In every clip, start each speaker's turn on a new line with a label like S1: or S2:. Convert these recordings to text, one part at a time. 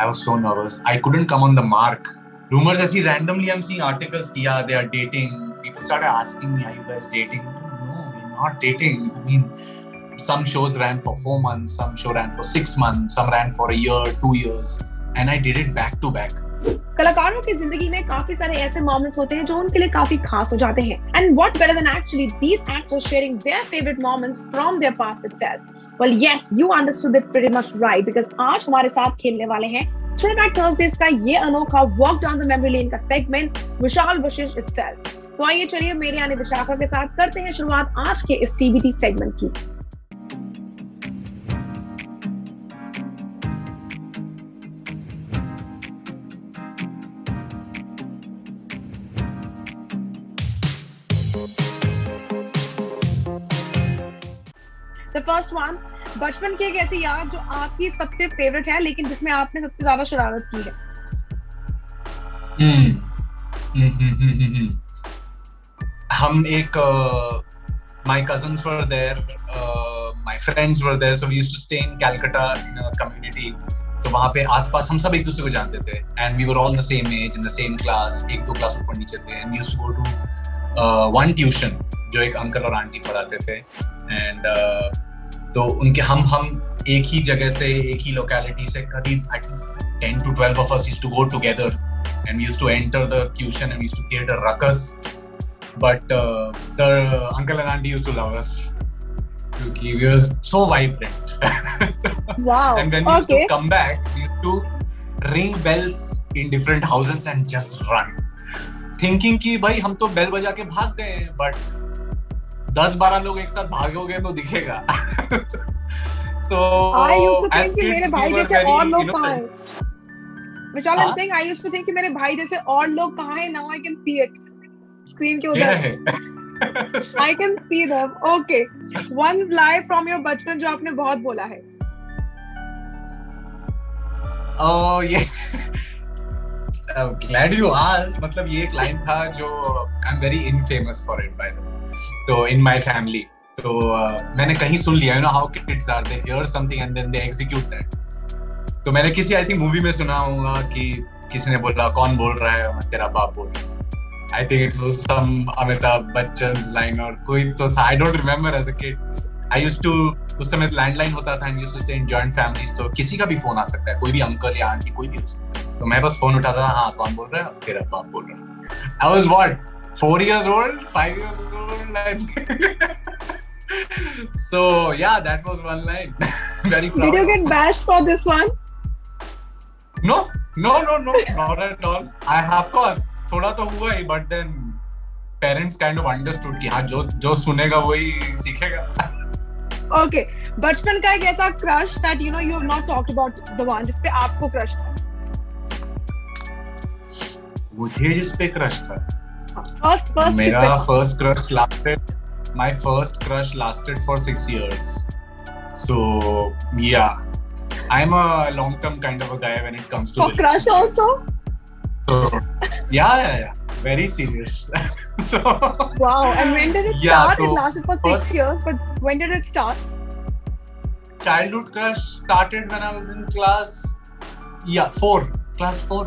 S1: I was so nervous. I couldn't come on the mark. Rumors ऐसी randomly I'm seeing articles कि yeah, they are dating. People started asking me, are you guys dating? No, we're not dating. I mean, some shows ran for 4 months, some show ran for 6 months, some ran for a year, 2 years, and I did it back to back.
S2: कलाकारों की जिंदगी में काफी सारे ऐसे moments होते हैं जो उनके लिए काफी खास हो जाते हैं. And what better than actually these actors sharing their favorite moments from their past itself? Well, yes, you understood it pretty much right because आज हमारे साथ खेलने वाले हैं Throwback Thursdays का ये अनोखा Walk Down the Memory Lane का सेगमेंट विशाल वशिष्ठ itself. तो आइए चलिए मेरे यानी विशाखा के साथ करते हैं शुरुआत आज के इस TBT सेगमेंट की. The first one, बचपन की एक ऐसी याद जो आपकी सबसे फेवरेट है लेकिन जिसमें आपने सबसे ज्यादा शरारत की है.
S1: हम एक my cousins were there, my friends were there, so we used to stay in Calcutta in a community. तो वहाँ पे आसपास हम सब एक दूसरे को जानते थे and we were all the same age in the same class, एक दो क्लास ऊपर नीचे थे, and we used to go to one tuition जो एक अंकल और आंटी पढ़ाते थे and तो उनके हम एक ही जगह से एक ही लोकेलिटी से करीब I think 10 to 12 of us used to go together and we used to enter the tuition and we used to create a ruckus, but the uncle and auntie used to love us because we were so vibrant.
S2: Wow.
S1: And when we used to come back, we used to ring bells in different houses and just run, thinking कि भाई हम तो bell बजा के भाग गए हैं, but 10-12 लोग एक साथ भागोगे तो दिखेगा. So
S2: I used to think कि मेरे भाई जैसे और लोग
S1: कहाँ
S2: हैं. Vishal, I'm saying I used to think कि मेरे भाई जैसे और लोग कहाँ हैं. Now I can see it. Screen के उधर. I can see them. Okay. One lie from your बचपन जो आपने बहुत बोला है.
S1: Oh yeah. Glad you asked. मतलब ये एक line था जो I'm very infamous for it by the way. तो in my family, तो मैंने कहीं सुन लिया, you know how kids are, they hear something and then they execute that. तो मैंने किसी I think movie में सुना होगा कि किसी ने बोला कौन बोल रहा है, तेरा बाप बोल रहा है. I think it was some Amitabh Bachchan's line और कोई तो था, I don't remember as a kid. I used to, उस समय लैंडलाइन होता था and used to stay in joint families, तो किसी का भी फोन आ सकता है, कोई भी अंकल या आंटी कोई भी हो सकता है. तो मैं बस फोन उठाता था, हाँ कौन बोल रहा है, तेरा बाप बोल रहा है. I was what, 4 years old, 5 years old. So yeah, that was one line. Very proud.
S2: Did you get bashed for this one?
S1: No, not at all. I have, of course, थोड़ा तो हुआ ही, but then parents kind of understood कि हाँ जो सुनेगा वही सीखेगा.
S2: Okay, बचपन का एक ऐसा crush that you know you have not talked about the one जिस पे आपको crush था.
S1: मुझे जिस पे crush था.
S2: First
S1: मेरा first crush lasted. My first crush lasted for 6 years. So yeah, I'm a long-term kind of a guy when it comes to
S2: for crush also.
S1: So yeah, very serious. So
S2: wow. And when did it start? It lasted for 6 years, but when did it start?
S1: Childhood crush started when I was in class 4,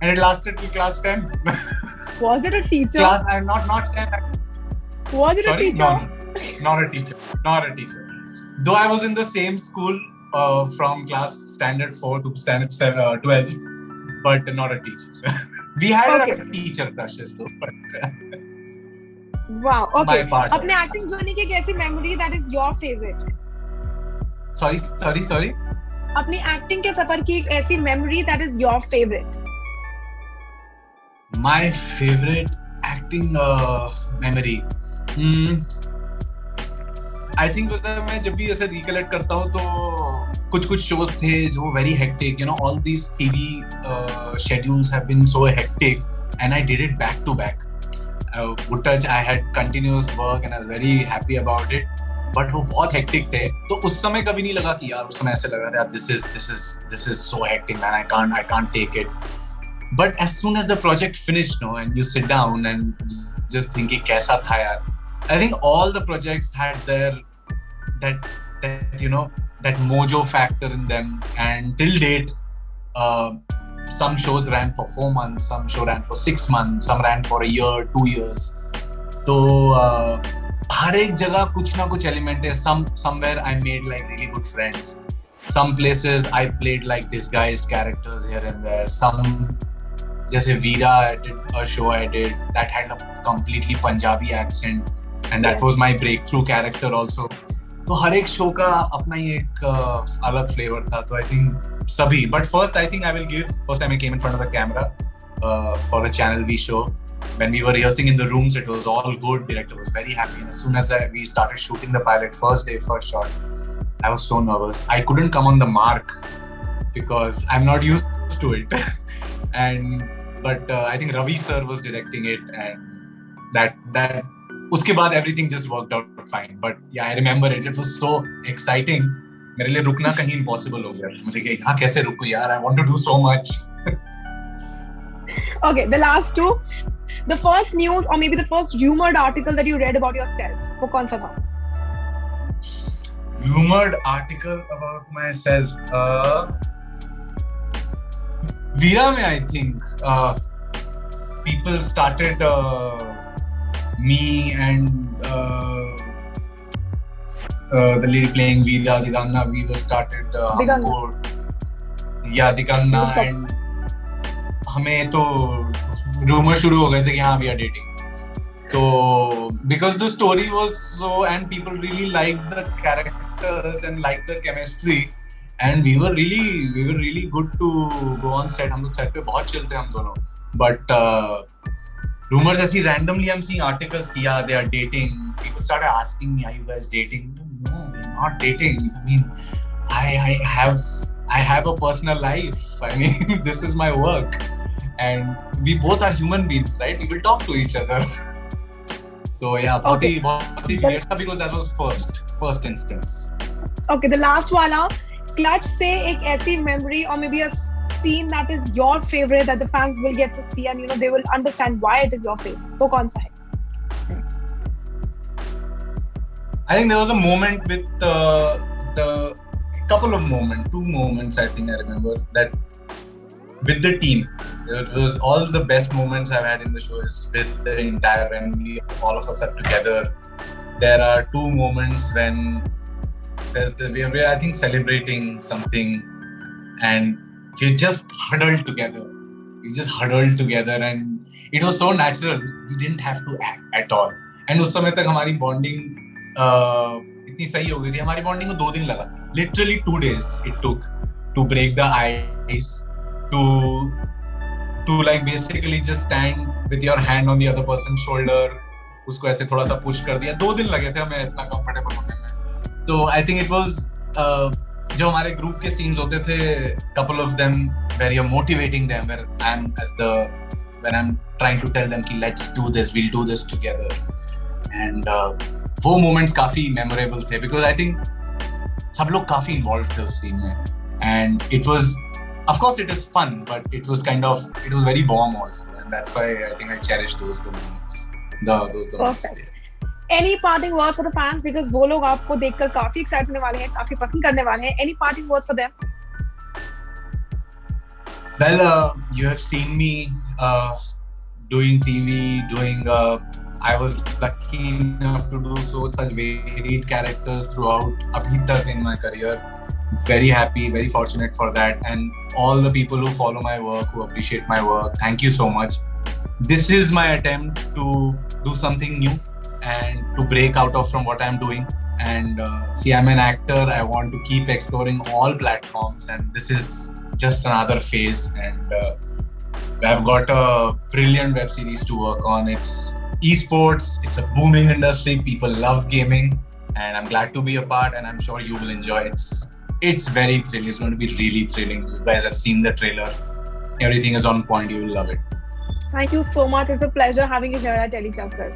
S1: and it lasted till class 10.
S2: Was it a teacher?
S1: Class, I'm not 10.
S2: Was it
S1: Sorry?
S2: a teacher?
S1: No, not a teacher. Though I was in the same school from class standard 4 to standard 12, but not a teacher. We had a teacher crushes though. But
S2: wow. Okay.
S1: अपने
S2: acting journey की कैसी memory that is your favorite?
S1: Sorry.
S2: अपनी acting के सफर की एक ऐसी memory that is your favorite.
S1: My favorite acting memory. I think मैं जब भी ऐसे recollect करता हूँ तो कुछ shows थे जो very hectic, you know, all these TV schedules have been so hectic and I did it back to back. Good Touch, I had continuous work and I was very happy about it. But वो बहुत hectic थे, तो उस समय कभी नहीं लगा कि यार उस समय ऐसे लग रहा था this is so hectic man, I can't take it. But as soon as the project finished, no, and you sit down and just think कि कैसा था यार. I think all the projects had their that you know that mojo factor in them, and till date Some shows ran for 4 months, some show ran for 6 months, some ran for a year, 2 years. तो हर एक जगह कुछ ना कुछ element है. Somewhere I made like really good friends. Some places I played like disguised characters here and there. Some, जैसे Veera, I did a show I did that had a completely Punjabi accent, and that was my breakthrough character also. तो हर एक show का अपना ही एक अलग flavour था. तो I think सभी. But first I think I will give. First time I came in front of the camera for a Channel V show. When we were rehearsing in the rooms, it was all good. Director was very happy. And as soon as we started shooting the pilot, first day, first shot, I was so nervous. I couldn't come on the mark because I'm not used to it. But I think Ravi sir was directing it, and that uske baad everything just worked out fine. But yeah, I remember it. It was so exciting. मेरे लिए रुकना कहीं impossible हो गया. मुझे कि हाँ कैसे रुकूं यार? I want to do so much.
S2: Okay, the last two. The first news or maybe the first rumored article that you read about yourself, वो कौन सा था?
S1: Rumored article about myself. Veera mein, I think people started me and the lady playing Veera, Digangna, we were started Digangna, and हमें तो rumor शुरू हो गए थे कि हाँ we are dating. So because the story was so, and people really liked the characters and liked the chemistry, and we were really good to go on set. हम लोग set पे बहुत chill थे हम दोनों. But rumors ऐसी randomly I'm seeing articles कि yeah they are dating. People started asking me, are you guys dating? No, we're not dating. I mean, I have a personal life. I mean, this is my work, and we both are human beings, right? We will talk to each other. So yeah, बहुत ही weird था because that was first instance.
S2: Okay, the last wala, Clutch से एक ऐसी memory or maybe a scene that is your favorite that the fans will get to see, and they will understand why it is your favorite. वो कौन सा है?
S1: I think there was a moment with the couple of moments, 2 moments I think I remember that with the team. It was all the best moments I've had in the show is with the entire, when all of us are together. There are 2 moments when we are I think celebrating something, and we just huddled together. And it was so natural. We didn't have to act at all. And उस समय तक हमारी bonding इतनी सही हो गई थी. हमारी bonding को 2 दिन लगा था. Literally 2 days it took to break the ice, to like basically just stand with your hand on the other person's shoulder. उसको ऐसे थोड़ा सा push कर दिया. 2 दिन लगे थे हमें इतना comfortable होने में. तो I think it was जो हमारे group के scenes होते थे, couple of them where you're motivating them, where when I'm trying to tell them कि let's do this, we'll do this together. And वो moments काफी memorable थे because I think सब लोग काफी involved थे उस scene में. And it was, of course it is fun, but it was very warm also, and that's why I think I cherish those moments. Those
S2: Perfect. Any parting words for the fans, because वो लोग आपको देखकर काफी excited होने वाले हैं, काफी पसंद करने वाले हैं. Any parting words for them?
S1: Well, you have seen me doing TV, I was lucky enough to do such varied characters throughout abhi tak in my career. Very happy, very fortunate for that, and all the people who follow my work, who appreciate my work, thank you so much. This is my attempt to do something new and to break out of from what I'm doing. And see, I'm an actor. I want to keep exploring all platforms, and this is just another phase. And I've got a brilliant web series to work on. It's esports. It's a booming industry. People love gaming, and I'm glad to be a part. And I'm sure you will enjoy it. It's very thrilling. It's going to be really thrilling. You guys have seen the trailer. Everything is on point. You will love it.
S2: Thank you so much. It's a pleasure having you here at Telechucker.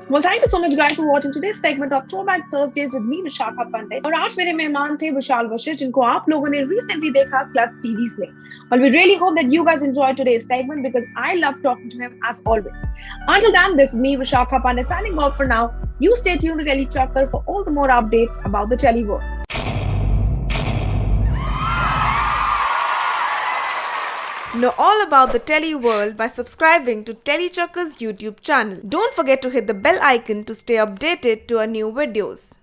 S2: Well, thank you so much guys for watching today's segment of Throwback Thursdays with me, Vishakha Pandit. और आज मेरे मेहमान थे विशाल वशिष्ठ, जिनको आप लोगों ने recently देखा Clutch series में. Well, we really hope that you guys enjoyed today's segment because I love talking to him as always. Until then, this is me, Vishakha Pandit, signing off for now. You stay tuned to Telechucker for all the more updates about the Tele world.
S3: Know all about the Telly world by subscribing to Tellychuckers YouTube channel. Don't forget to hit the bell icon to stay updated to our new videos.